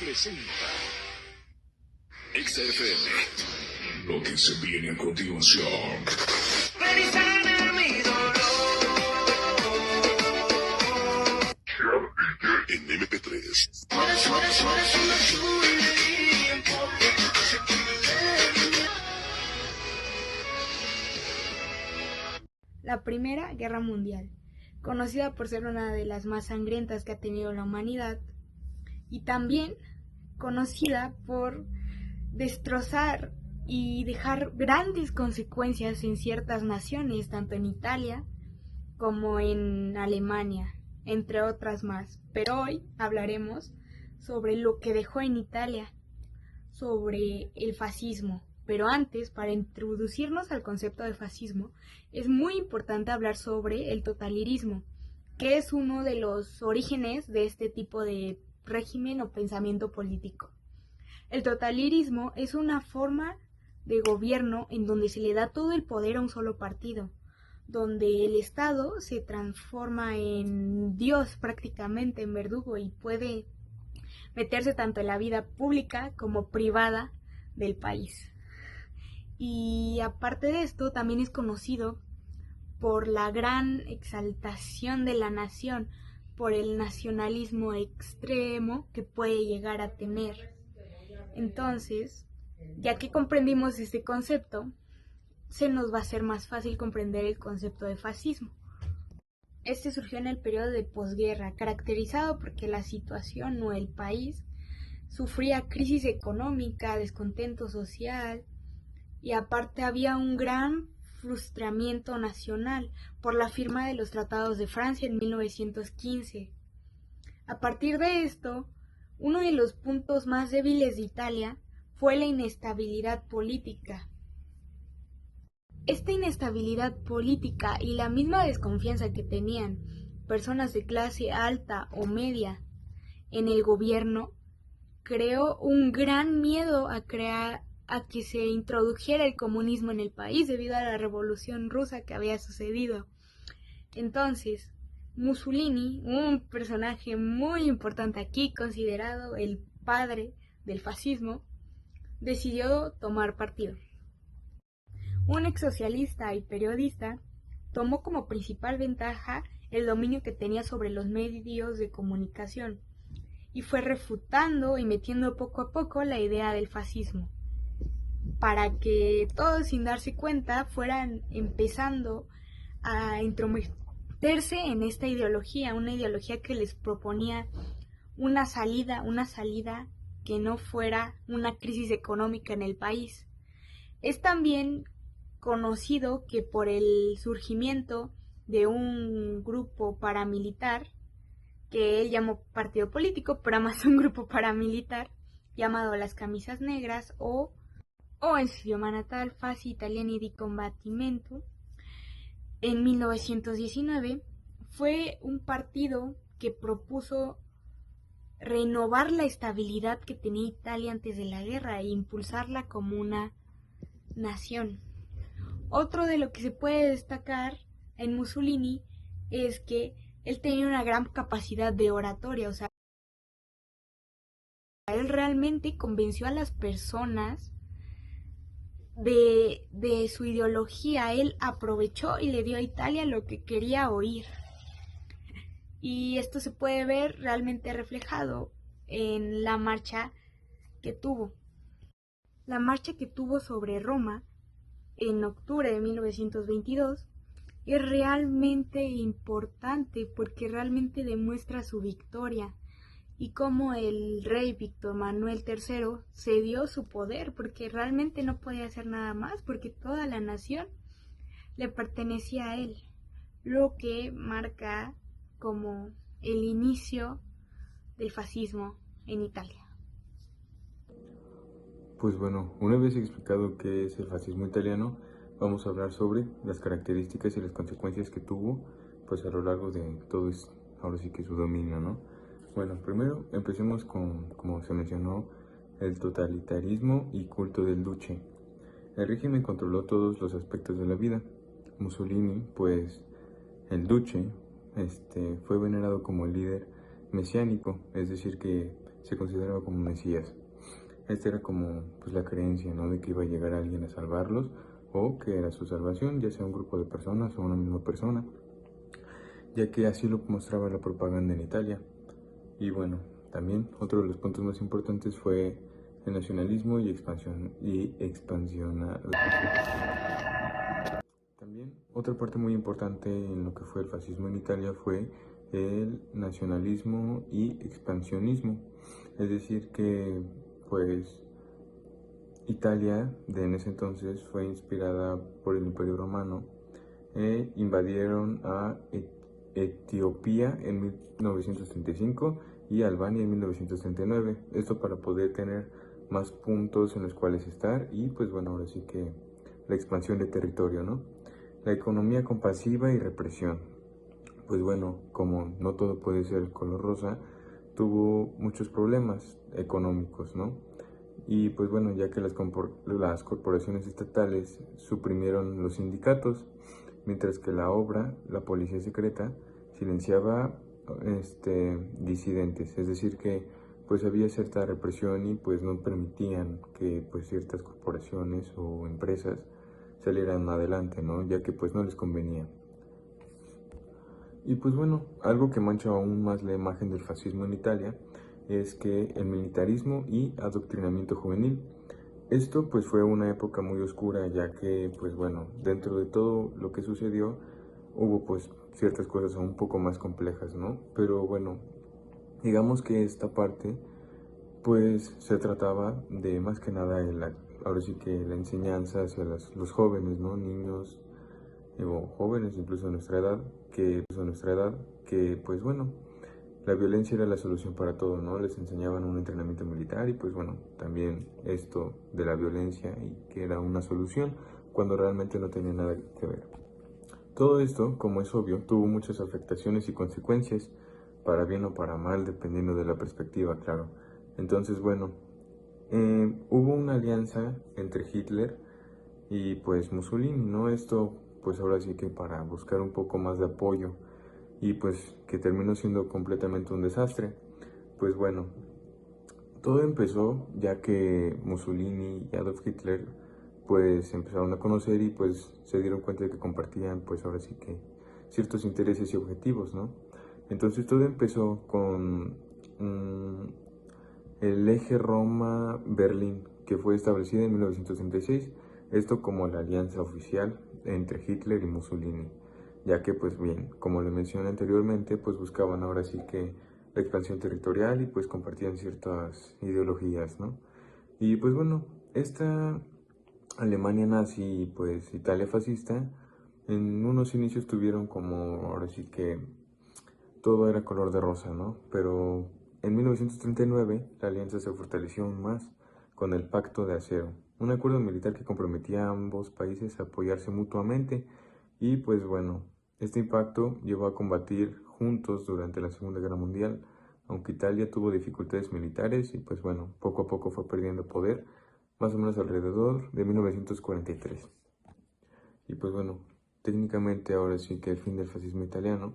presenta XFM. Lo que se viene a continuación. En MP3. La Primera Guerra Mundial, conocida por ser una de las más sangrientas que ha tenido la humanidad, y también conocida por destrozar y dejar grandes consecuencias en ciertas naciones, tanto en Italia como en Alemania, entre otras más. Pero hoy hablaremos sobre lo que dejó en Italia, sobre el fascismo. Pero antes, para introducirnos al concepto de fascismo, es muy importante hablar sobre el totalitarismo, que es uno de los orígenes de este tipo de régimen o pensamiento político. El totalitarismo es una forma de gobierno en donde se le da todo el poder a un solo partido, donde el Estado se transforma en Dios prácticamente, en verdugo, y puede meterse tanto en la vida pública como privada del país. Y aparte de esto, también es conocido por la gran exaltación de la nación, por el nacionalismo extremo que puede llegar a tener. Entonces, ya que comprendimos este concepto, se nos va a hacer más fácil comprender el concepto de fascismo. Este surgió en el periodo de posguerra, caracterizado porque la situación o el país sufría crisis económica, descontento social, y aparte había un gran frustramiento nacional por la firma de los tratados de Francia en 1915. A partir de esto, uno de los puntos más débiles de Italia fue la inestabilidad política. Esta inestabilidad política y la misma desconfianza que tenían personas de clase alta o media en el gobierno creó un gran miedo a que se introdujera el comunismo en el país debido a la revolución rusa que había sucedido. Entonces, Mussolini, un personaje muy importante aquí, considerado el padre del fascismo, decidió tomar partido. Un exsocialista y periodista tomó como principal ventaja el dominio que tenía sobre los medios de comunicación y fue refutando y metiendo poco a poco la idea del fascismo, para que todos sin darse cuenta fueran empezando a intrometerse en esta ideología, una ideología que les proponía una salida que no fuera una crisis económica en el país. Es también conocido que por el surgimiento de un grupo paramilitar, que él llamó partido político, pero más un grupo paramilitar, llamado las Camisas Negras o en su idioma natal, Fasci Italiani di Combattimento, en 1919, fue un partido que propuso renovar la estabilidad que tenía Italia antes de la guerra e impulsarla como una nación. Otro de lo que se puede destacar en Mussolini es que él tenía una gran capacidad de oratoria, o sea, él realmente convenció a las personas de su ideología. Él aprovechó y le dio a Italia lo que quería oír. Y esto se puede ver realmente reflejado en la marcha que tuvo. La marcha que tuvo sobre Roma en octubre de 1922 es realmente importante porque realmente demuestra su victoria y cómo el rey Víctor Manuel III cedió su poder porque realmente no podía hacer nada más porque toda la nación le pertenecía a él, lo que marca como el inicio del fascismo en Italia. Pues bueno, una vez explicado qué es el fascismo italiano, vamos a hablar sobre las características y las consecuencias que tuvo pues a lo largo de todo ahora sí que su dominio, ¿no? Bueno, primero empecemos con, como se mencionó, el totalitarismo y culto del duce. El régimen controló todos los aspectos de la vida. Mussolini, pues el duce, fue venerado como el líder mesiánico, es decir que se consideraba como un mesías. Esta era como pues la creencia, ¿no? De que iba a llegar alguien a salvarlos o que era su salvación, ya sea un grupo de personas o una misma persona, ya que así lo mostraba la propaganda en Italia. Y bueno, también otro de los puntos más importantes fue el nacionalismo y expansión. También otra parte muy importante en lo que fue el fascismo en Italia fue el nacionalismo y expansionismo, es decir que pues Italia en ese entonces fue inspirada por el Imperio Romano e invadieron a Etiopía en 1935 y Albania en 1939, esto para poder tener más puntos en los cuales estar y pues bueno, ahora sí que la expansión de territorio, ¿no? La economía compasiva y represión. Pues bueno, como no todo puede ser color rosa, tuvo muchos problemas económicos, ¿no? Y pues bueno, ya que las corporaciones estatales suprimieron los sindicatos, mientras que la policía secreta, silenciaba disidentes, es decir que pues había cierta represión y pues no permitían que pues ciertas corporaciones o empresas salieran adelante, ¿no? Ya que pues no les convenía. Y pues bueno, algo que mancha aún más la imagen del fascismo en Italia es que el militarismo y adoctrinamiento juvenil. Esto pues fue una época muy oscura, ya que pues bueno, dentro de todo lo que sucedió hubo pues ciertas cosas un poco más complejas, ¿no? Pero bueno, digamos que esta parte pues se trataba de más que nada ahora sí que la enseñanza hacia los jóvenes, ¿no? Niños o jóvenes incluso de nuestra edad, que pues bueno, la violencia era la solución para todo, ¿no? Les enseñaban un entrenamiento militar y pues bueno, también esto de la violencia y que era una solución cuando realmente no tenía nada que ver. Todo esto, como es obvio, tuvo muchas afectaciones y consecuencias, para bien o para mal, dependiendo de la perspectiva, claro. Entonces, bueno, hubo una alianza entre Hitler y pues Mussolini, ¿no? Esto pues ahora sí que para buscar un poco más de apoyo y pues que terminó siendo completamente un desastre. Pues bueno, todo empezó ya que Mussolini y Adolf Hitler pues empezaron a conocer y pues se dieron cuenta de que compartían pues ahora sí que ciertos intereses y objetivos, ¿no? Entonces todo empezó con el eje Roma-Berlín, que fue establecida en 1936, esto como la alianza oficial entre Hitler y Mussolini, ya que pues bien, como le mencioné anteriormente, pues buscaban ahora sí que la expansión territorial y pues compartían ciertas ideologías, ¿no? Y pues bueno, esta Alemania nazi y pues Italia fascista en unos inicios tuvieron como ahora sí que todo era color de rosa, ¿no? Pero en 1939 la alianza se fortaleció aún más con el Pacto de Acero, un acuerdo militar que comprometía a ambos países a apoyarse mutuamente y pues bueno, este impacto llevó a combatir juntos durante la Segunda Guerra Mundial, aunque Italia tuvo dificultades militares y pues bueno, poco a poco fue perdiendo poder, más o menos alrededor de 1943. Y pues bueno, técnicamente ahora sí que el fin del fascismo italiano,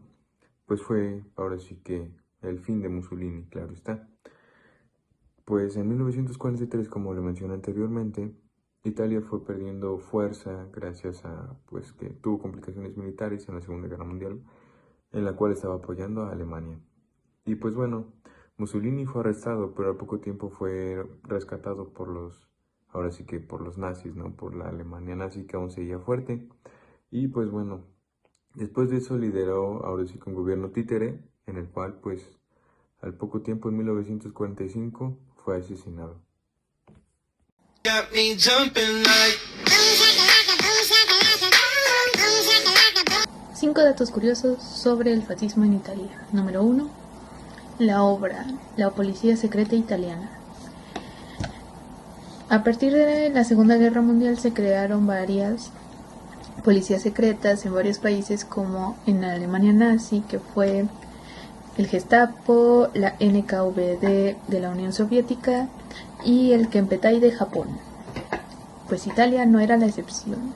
pues fue ahora sí que el fin de Mussolini, claro está. Pues en 1943, como le mencioné anteriormente, Italia fue perdiendo fuerza gracias a pues que tuvo complicaciones militares en la Segunda Guerra Mundial, en la cual estaba apoyando a Alemania. Y pues bueno, Mussolini fue arrestado, pero al poco tiempo fue rescatado ahora sí que por los nazis, ¿no? Por la Alemania nazi que aún seguía fuerte. Y pues bueno, después de eso lideró ahora sí que un gobierno títere, en el cual pues al poco tiempo, en 1945, fue asesinado. 5 datos curiosos sobre el fascismo en Italia. Número 1. La obra, la policía secreta italiana. A partir de la Segunda Guerra Mundial se crearon varias policías secretas en varios países, como en la Alemania nazi, que fue el Gestapo, la NKVD de la Unión Soviética y el Kempeitai de Japón. Pues Italia no era la excepción.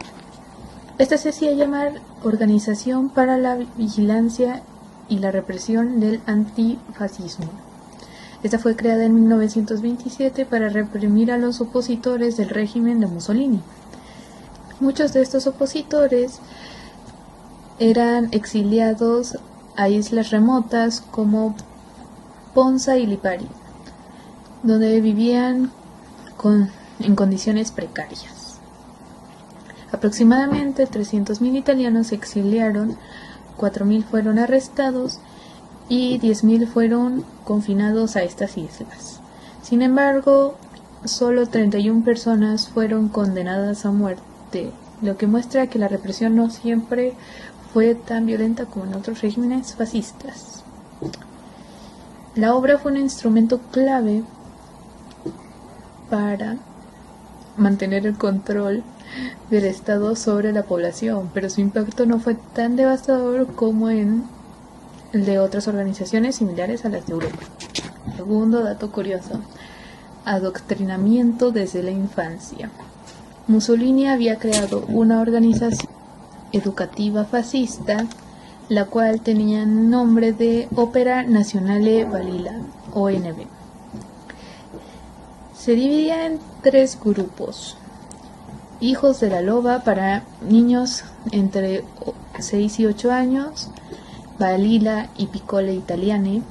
Esta se hacía llamar Organización para la Vigilancia y la Represión del Antifascismo. Esta fue creada en 1927 para reprimir a los opositores del régimen de Mussolini. Muchos de estos opositores eran exiliados a islas remotas como Ponza y Lipari, donde vivían en condiciones precarias. Aproximadamente 300.000 italianos se exiliaron, 4.000 fueron arrestados y 10.000 fueron confinados a estas islas. Sin embargo, solo 31 personas fueron condenadas a muerte, lo que muestra que la represión no siempre fue tan violenta como en otros regímenes fascistas. La obra fue un instrumento clave para mantener el control del Estado sobre la población, pero su impacto no fue tan devastador como en el de otras organizaciones similares a las de Europa. Segundo dato curioso: adoctrinamiento desde la infancia. Mussolini había creado una organización educativa fascista, la cual tenía nombre de Opera Nazionale Balilla, ONB. Se dividía en 3 grupos: Hijos de la Loba para niños entre 6 y 8 años, Balilla y Piccole Italiane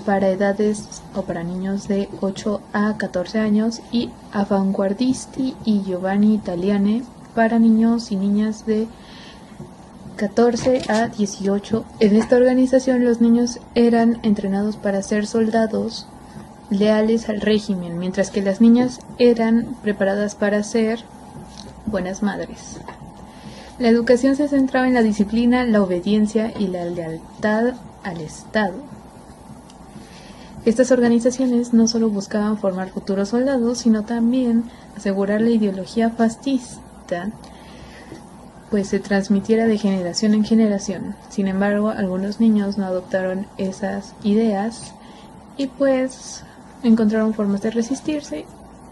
para edades o para niños de 8 a 14 años, y Avanguardisti y Giovanni Italiane para niños y niñas de 14 a 18. En esta organización los niños eran entrenados para ser soldados leales al régimen, mientras que las niñas eran preparadas para ser buenas madres. La educación se centraba en la disciplina, la obediencia y la lealtad al Estado. Estas organizaciones no solo buscaban formar futuros soldados, sino también asegurar la ideología fascista pues se transmitiera de generación en generación. Sin embargo, algunos niños no adoptaron esas ideas y pues encontraron formas de resistirse,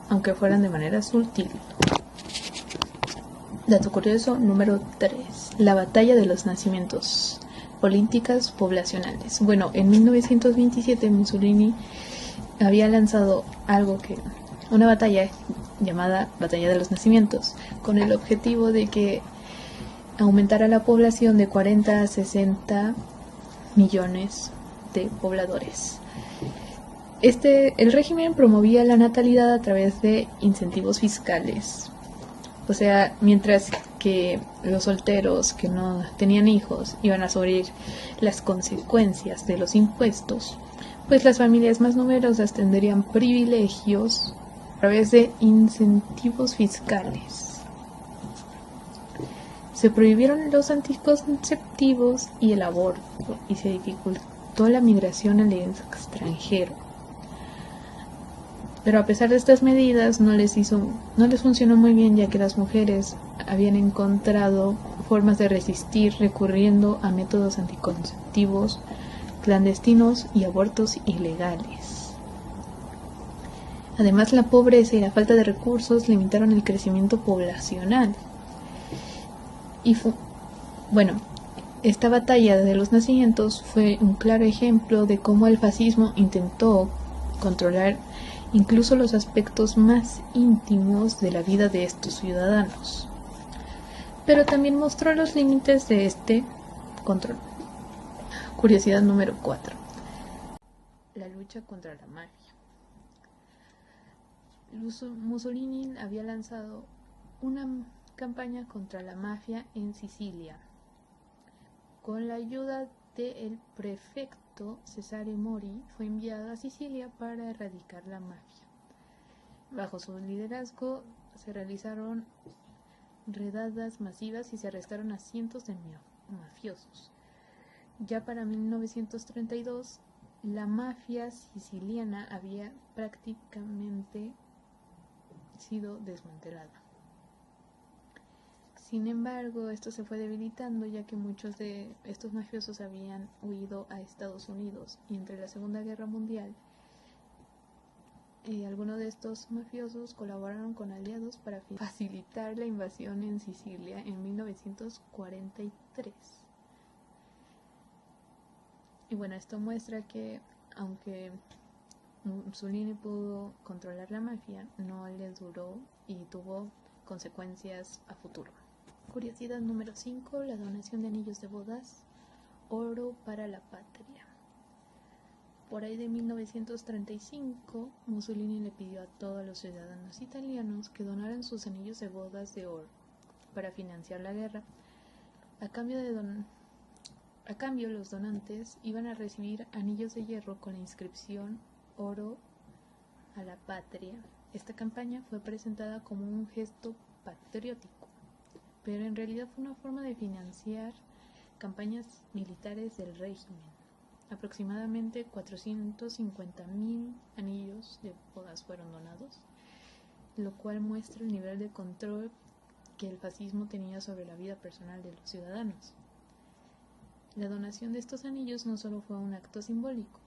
aunque fueran de manera sutil. Dato curioso número 3. La batalla de los nacimientos. Políticas poblacionales. Bueno, en 1927 Mussolini había lanzado una batalla llamada Batalla de los Nacimientos, con el objetivo de que aumentara la población de 40 a 60 millones de pobladores. El régimen promovía la natalidad a través de incentivos fiscales. O sea, mientras que los solteros que no tenían hijos iban a sufrir las consecuencias de los impuestos, pues las familias más numerosas tendrían privilegios a través de incentivos fiscales. Se prohibieron los anticonceptivos y el aborto, y se dificultó la migración al extranjero. Pero a pesar de estas medidas no les funcionó muy bien, ya que las mujeres habían encontrado formas de resistir recurriendo a métodos anticonceptivos clandestinos y abortos ilegales. Además, la pobreza y la falta de recursos limitaron el crecimiento poblacional. Esta batalla de los nacimientos fue un claro ejemplo de cómo el fascismo intentó controlar incluso los aspectos más íntimos de la vida de estos ciudadanos, pero también mostró los límites de este control. Curiosidad número 4. La lucha contra la mafia. Mussolini había lanzado una campaña contra la mafia en Sicilia, con la ayuda del prefecto Cesare Mori. Fue enviado a Sicilia para erradicar la mafia. Bajo su liderazgo se realizaron redadas masivas y se arrestaron a cientos de mafiosos. Ya para 1932, la mafia siciliana había prácticamente sido desmantelada. Sin embargo, esto se fue debilitando, ya que muchos de estos mafiosos habían huido a Estados Unidos, y entre la Segunda Guerra Mundial algunos de estos mafiosos colaboraron con aliados para facilitar la invasión en Sicilia en 1943. Y bueno, esto muestra que aunque Mussolini pudo controlar la mafia, no le duró y tuvo consecuencias a futuro. Curiosidad número 5, la donación de anillos de bodas, oro para la patria. Por ahí de 1935, Mussolini le pidió a todos los ciudadanos italianos que donaran sus anillos de bodas de oro para financiar la guerra. A cambio, los donantes iban a recibir anillos de hierro con la inscripción Oro a la Patria. Esta campaña fue presentada como un gesto patriótico, pero en realidad fue una forma de financiar campañas militares del régimen. Aproximadamente 450,000 anillos de bodas fueron donados, lo cual muestra el nivel de control que el fascismo tenía sobre la vida personal de los ciudadanos. La donación de estos anillos no solo fue un acto simbólico,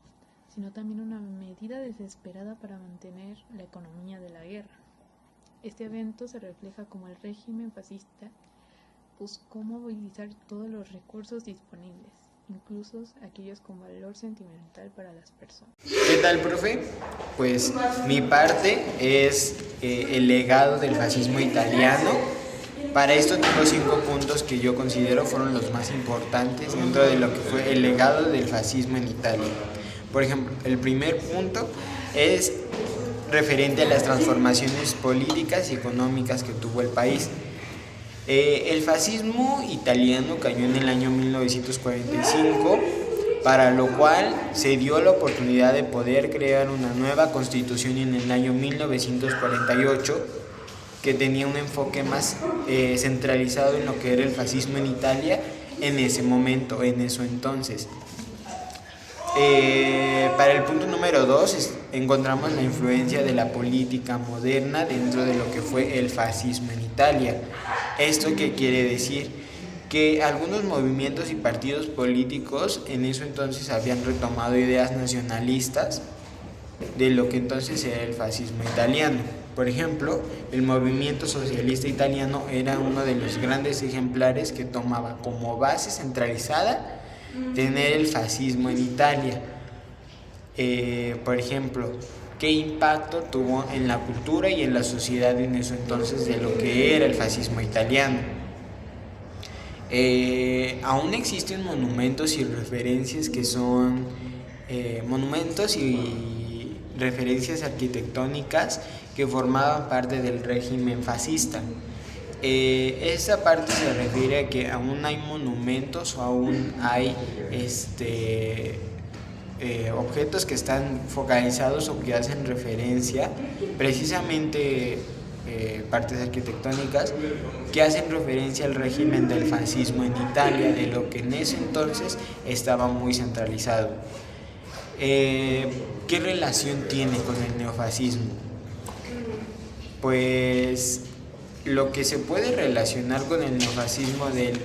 sino también una medida desesperada para mantener la economía de la guerra. Este evento se refleja como el régimen fascista buscó movilizar todos los recursos disponibles, incluso aquellos con valor sentimental para las personas. ¿Qué tal, profe? Pues mi parte es el legado del fascismo italiano. Para esto tengo 5 puntos que yo considero fueron los más importantes dentro de lo que fue el legado del fascismo en Italia. Por ejemplo, el primer punto es referente a las transformaciones políticas y económicas que tuvo el país. El fascismo italiano cayó en el año 1945, para lo cual se dio la oportunidad de poder crear una nueva constitución en el año 1948, que tenía un enfoque más centralizado en lo que era el fascismo en Italia en ese momento, en eso entonces. Para el punto número 2 encontramos la influencia de la política moderna dentro de lo que fue el fascismo en Italia. ¿Esto qué quiere decir? Que algunos movimientos y partidos políticos en eso entonces habían retomado ideas nacionalistas de lo que entonces era el fascismo italiano. Por ejemplo, el movimiento socialista italiano era uno de los grandes ejemplares que tomaba como base centralizada tener el fascismo en Italia. Por ejemplo, ¿qué impacto tuvo en la cultura y en la sociedad en eso entonces de lo que era el fascismo italiano? Aún existen monumentos y referencias que son monumentos y referencias arquitectónicas que formaban parte del régimen fascista. Esa parte se refiere a que aún hay monumentos o aún hay objetos que están focalizados o que hacen referencia precisamente partes arquitectónicas que hacen referencia al régimen del fascismo en Italia, de lo que en ese entonces estaba muy centralizado. ¿Qué relación tiene con el neofascismo? Pues lo que se puede relacionar con el neofascismo del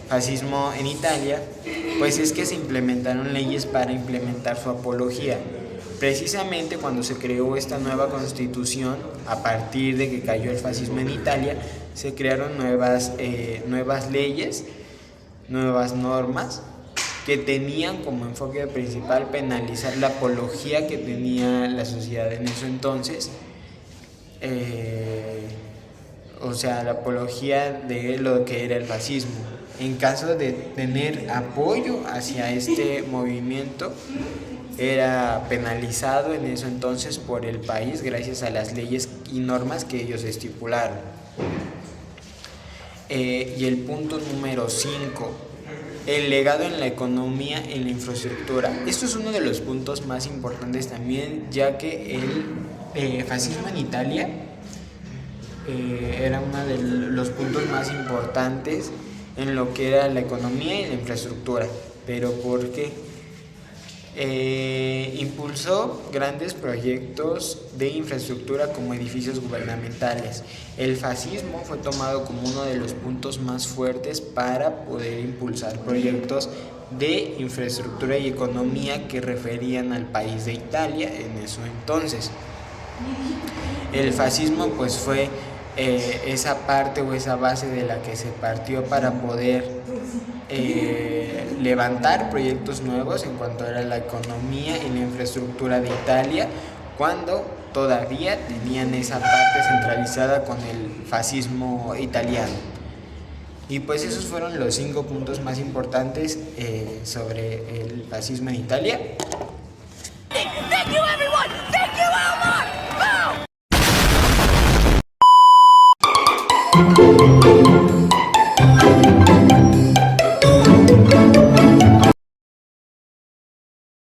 fascismo en Italia, pues es que se implementaron leyes para implementar su apología. Precisamente cuando se creó esta nueva constitución, a partir de que cayó el fascismo en Italia, se crearon nuevas leyes, nuevas normas que tenían como enfoque principal penalizar la apología que tenía la sociedad en eso entonces, o sea, la apología de lo que era el fascismo. En caso de tener apoyo hacia este movimiento, era penalizado en eso entonces por el país gracias a las leyes y normas que ellos estipularon. Y el punto número 5, el legado en la economía, en la infraestructura. Esto es uno de los puntos más importantes también, ya que el fascismo en Italia era uno de los puntos más importantes en lo que era la economía y la infraestructura. ¿Pero por qué? Impulsó grandes proyectos de infraestructura como edificios gubernamentales. El fascismo fue tomado como uno de los puntos más fuertes para poder impulsar proyectos de infraestructura y economía que referían al país de Italia en eso entonces. El fascismo pues fue esa parte o esa base de la que se partió para poder levantar proyectos nuevos en cuanto era la economía y la infraestructura de Italia, cuando todavía tenían esa parte centralizada con el fascismo italiano. Y pues esos fueron los 5 puntos más importantes sobre el fascismo en Italia. Thank you, everyone! Thank you, Elmar! Boom!